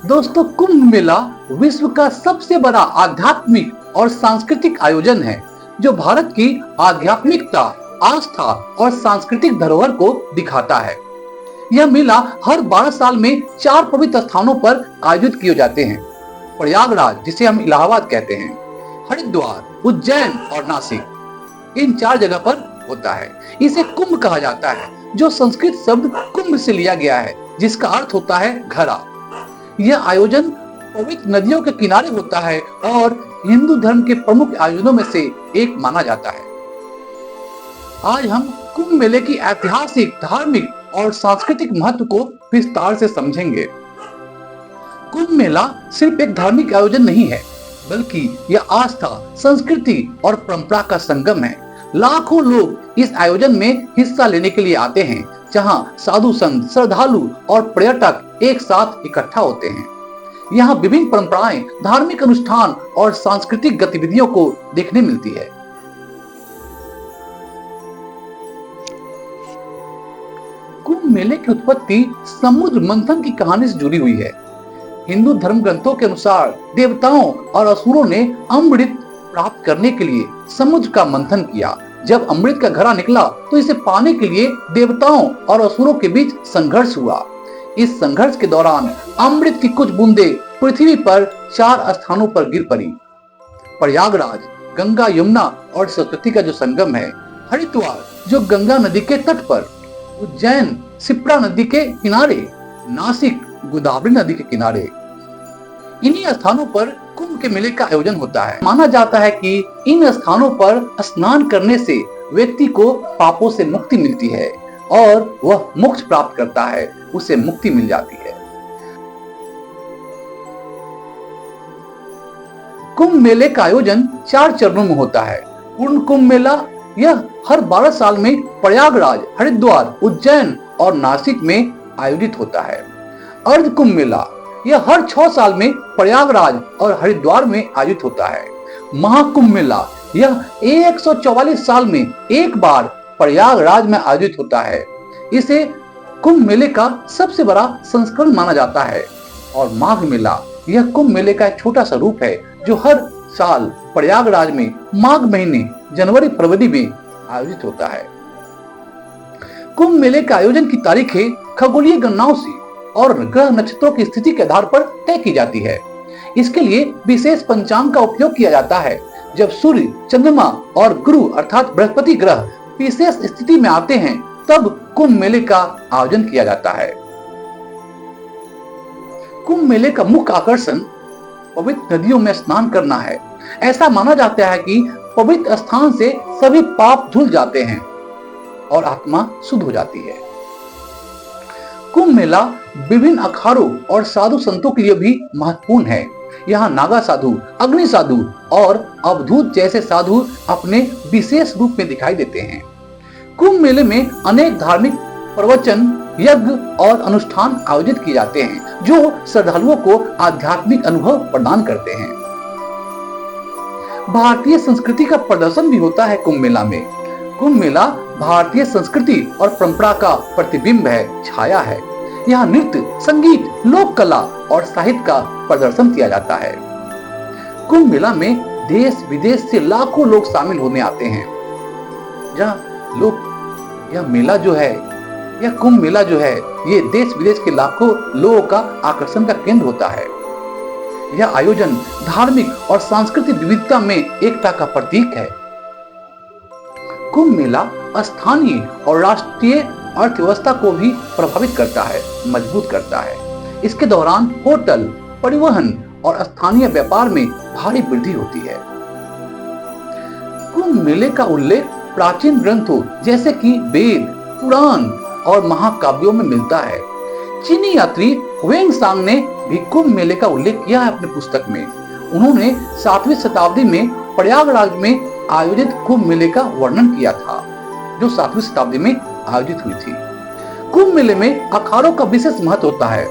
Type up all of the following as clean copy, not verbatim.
दोस्तों, कुंभ मेला विश्व का सबसे बड़ा आध्यात्मिक और सांस्कृतिक आयोजन है जो भारत की आध्यात्मिकता, आस्था और सांस्कृतिक धरोहर को दिखाता है। यह मेला हर 12 साल में 4 पवित्र स्थानों पर आयोजित किए जाते हैं। प्रयागराज, जिसे हम इलाहाबाद कहते हैं, हरिद्वार, उज्जैन और नासिक, इन 4 जगह पर होता है। इसे कुंभ कहा जाता है जो संस्कृत शब्द कुंभ से लिया गया है, जिसका अर्थ होता है घड़ा। यह आयोजन पवित्र नदियों के किनारे होता है और हिंदू धर्म के प्रमुख आयोजनों में से एक माना जाता है। आज हम कुंभ मेले की ऐतिहासिक, धार्मिक और सांस्कृतिक महत्व को विस्तार से समझेंगे। कुंभ मेला सिर्फ एक धार्मिक आयोजन नहीं है, बल्कि यह आस्था, संस्कृति और परंपरा का संगम है। लाखों लोग इस आयोजन में हिस्सा लेने के लिए आते हैं, जहां साधु संत, श्रद्धालु और पर्यटक एक साथ इकट्ठा होते हैं। यहाँ विभिन्न परंपराएं, धार्मिक अनुष्ठान और सांस्कृतिक गतिविधियों को देखने मिलती है। कुंभ मेले की उत्पत्ति समुद्र मंथन की कहानी से जुड़ी हुई है। हिंदू धर्म ग्रंथों के अनुसार देवताओं और असुरों ने अमृत प्राप्त करने के लिए समुद्र का मंथन किया। जब अमृत का घड़ा निकला तो इसे पाने के लिए देवताओं और असुरों के बीच संघर्ष हुआ। इस संघर्ष के दौरान अमृत की कुछ बूंदें पृथ्वी पर 4 स्थानों पर गिर पड़ी। प्रयागराज, गंगा, यमुना और सरस्वती का जो संगम है, हरिद्वार जो गंगा नदी के तट पर, उज्जैन शिप्रा नदी के किनारे, नासिक गोदावरी नदी के किनारे, इन्हीं स्थानों पर कुंभ के मेले का आयोजन होता है। माना जाता है कि इन स्थानों पर स्नान करने से व्यक्ति को पापों से मुक्ति मिलती है और वह मोक्ष प्राप्त करता है, उसे मुक्ति मिल जाती है। कुंभ मेले का आयोजन 4 चरणों में होता है। पूर्ण कुंभ मेला यह हर 12 साल में प्रयागराज, हरिद्वार, उज्जैन और नासिक में आयोजित होता है। अर्ध कुंभ मेला यह हर 6 साल में प्रयागराज और हरिद्वार में आयोजित होता है। महाकुंभ मेला यह 144 साल में एक बार प्रयागराज में आयोजित होता है। इसे कुंभ मेले का सबसे बड़ा संस्करण माना जाता है। और माघ मेला यह कुंभ मेले का एक छोटा सा रूप है जो हर साल प्रयागराज में माघ महीने जनवरी फरवरी में आयोजित होता है। कुंभ मेले के आयोजन की तारीखें खगोलीय गणनाओं से और ग्रह नक्षत्रों की स्थिति के आधार पर तय की जाती है। इसके लिए विशेष पंचांग का उपयोग किया जाता है। जब सूर्य, चंद्रमा और गुरु अर्थात बृहस्पति ग्रह विशेष स्थिति में आते हैं, तब कुंभ मेले का आयोजन किया जाता है। कुंभ मेले का मुख्य आकर्षण पवित्र नदियों में स्नान करना है। ऐसा माना जाता है कि पवित्र स्थान से सभी पाप धुल जाते हैं और आत्मा शुद्ध हो जाती है। कुंभ मेला विभिन्न अखाड़ों और साधु संतों के लिए भी महत्वपूर्ण है। यहाँ नागा साधु, अग्नि साधु और अवधूत जैसे साधु अपने विशेष रूप में दिखाई देते हैं। कुंभ मेले में अनेक धार्मिक प्रवचन, यज्ञ और अनुष्ठान आयोजित किए जाते हैं जो श्रद्धालुओं को आध्यात्मिक अनुभव प्रदान करते हैं। भारतीय संस्कृति का प्रदर्शन भी होता है कुंभ मेला में। कुंभ मेला भारतीय संस्कृति और परंपरा का प्रतिबिंब है, छाया है। यहाँ नृत्य, संगीत, लोक कला और साहित्य का प्रदर्शन किया जाता है। कुंभ मेला में देश विदेश से लाखों लोग शामिल होने आते हैं। यह मेला जो है, यह कुंभ मेला जो है, ये देश विदेश के लाखों लोगों का आकर्षण का केंद्र होता है। यह आयोजन धार्मिक और सांस्कृतिक विविधता में एकता का प्रतीक है। कुंभ मेला स्थानीय और राष्ट्रीय अर्थव्यवस्था को भी प्रभावित करता है, मजबूत करता है। इसके दौरान होटल, परिवहन और स्थानीय व्यापार में भारी वृद्धि होती है। कुंभ मेले का उल्लेख प्राचीन ग्रंथों जैसे कि वेद, पुराण और महाकाव्यों में मिलता है। चीनी यात्री वेंगसांग ने भी कुंभ मेले का उल्लेख किया है अपनी पुस्तक में। उन्होंने 7वीं शताब्दी में प्रयागराज में आयोजित कुंभ मेले का वर्णन किया था, जो 7वीं शताब्दी में आयोजित हुई थी। कुंभ मेले में अखाड़ों का विशेष महत्व होता है।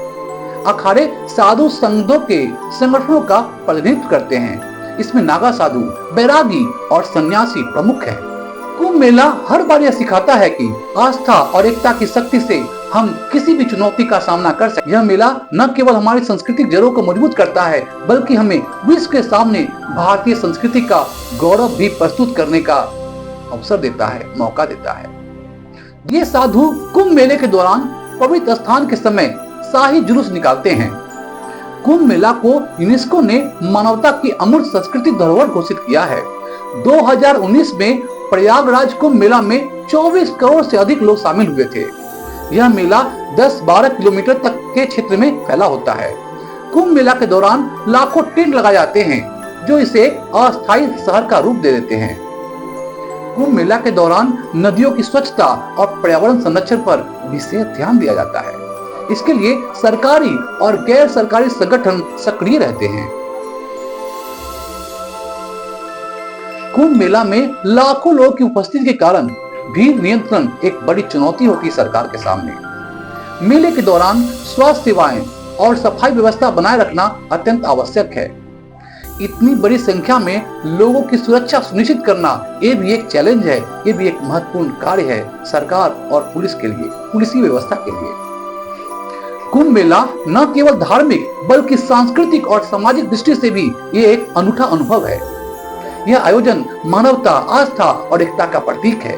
अखाड़े साधु संघों के संगठनों का प्रतिनिधित्व करते हैं। इसमें नागा साधु, बैरागी और सन्यासी प्रमुख हैं। कुंभ मेला हर बार यह सिखाता है कि आस्था और एकता की शक्ति से हम किसी भी चुनौती का सामना कर सकते। यह मेला न केवल हमारी सांस्कृतिक जड़ों को मजबूत करता है, बल्कि हमें विश्व के सामने भारतीय संस्कृति का गौरव भी प्रस्तुत करने का अवसर देता है, मौका देता है। ये साधु कुंभ मेले के दौरान पवित्र स्थान के समय शाही जुलूस निकालते हैं। कुंभ मेला को यूनेस्को ने मानवता की अमूर्त सांस्कृतिक धरोहर घोषित किया है। 2019 में प्रयागराज कुंभ मेला में 24 करोड़ से अधिक लोग शामिल हुए थे। यह मेला 10-12 किलोमीटर तक के क्षेत्र में फैला होता है। कुंभ मेला के दौरान लाखों टेंट लगाए जाते हैं, जो इसे अस्थायी शहर का रूप दे देते हैं। कुंभ मेला के दौरान नदियों की स्वच्छता और पर्यावरण संरक्षण पर विशेष ध्यान दिया जाता है। इसके लिए सरकारी और गैर सरकारी संगठन सक्रिय रहते हैं। कुंभ मेला में लाखों लोगों की उपस्थिति के कारण भीड़ नियंत्रण एक बड़ी चुनौती होती है सरकार के सामने। मेले के दौरान स्वास्थ्य सेवाएं और सफाई व्यवस्था बनाए रखना अत्यंत आवश्यक है। इतनी बड़ी संख्या में लोगों की सुरक्षा सुनिश्चित करना ये भी एक चैलेंज है, ये भी एक महत्वपूर्ण कार्य है सरकार और पुलिस के लिए, पुलिस व्यवस्था के लिए। कुंभ मेला न केवल धार्मिक बल्कि सांस्कृतिक और सामाजिक दृष्टि से भी ये एक अनूठा अनुभव है। यह आयोजन मानवता, आस्था और एकता का प्रतीक है।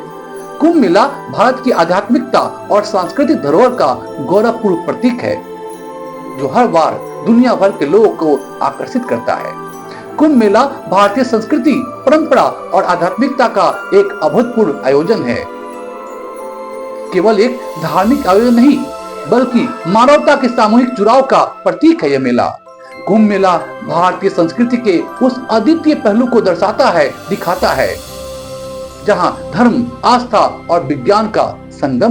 कुंभ मेला भारत की आध्यात्मिकता और सांस्कृतिक धरोहर का गौरवपूर्ण प्रतीक है, जो हर बार दुनिया भर के लोगों को आकर्षित करता है। कुंभ मेला भारतीय संस्कृति, परंपरा और आध्यात्मिकता का एक अभूतपूर्व आयोजन है। केवल एक धार्मिक आयोजन नहीं, बल्कि मानवता के सामूहिक जुड़ाव का प्रतीक है यह मेला। कुंभ मेला भारतीय संस्कृति के उस अद्वितीय पहलू को दर्शाता है, दिखाता है, जहां धर्म, आस्था और विज्ञान का संगम।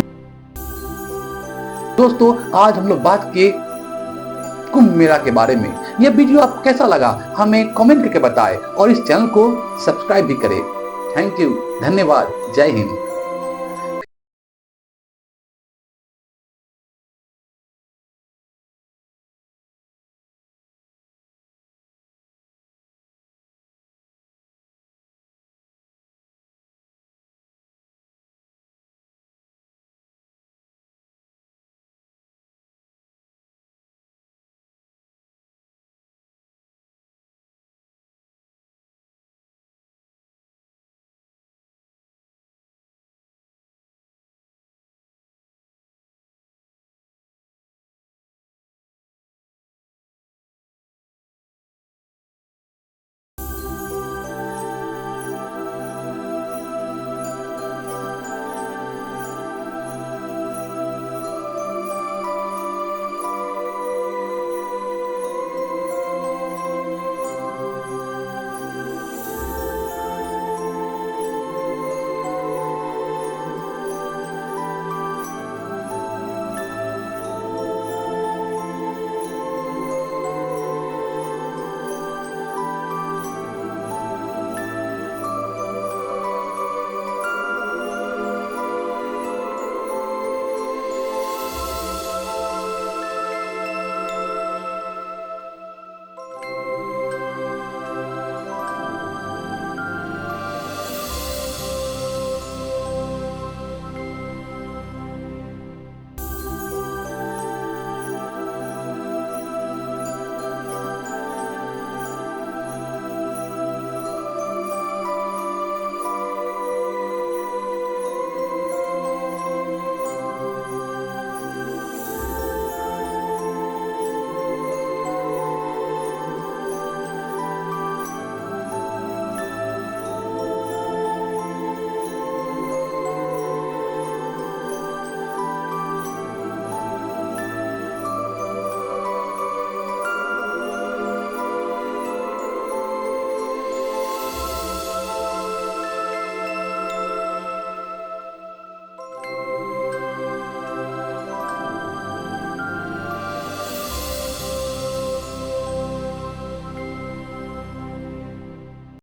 दोस्तों, आज हम लोग बात किए कुंभ मेला के बारे में। यह वीडियो आपको कैसा लगा हमें कमेंट करके बताएं और इस चैनल को सब्सक्राइब भी करें। थैंक यू, धन्यवाद, जय हिंद।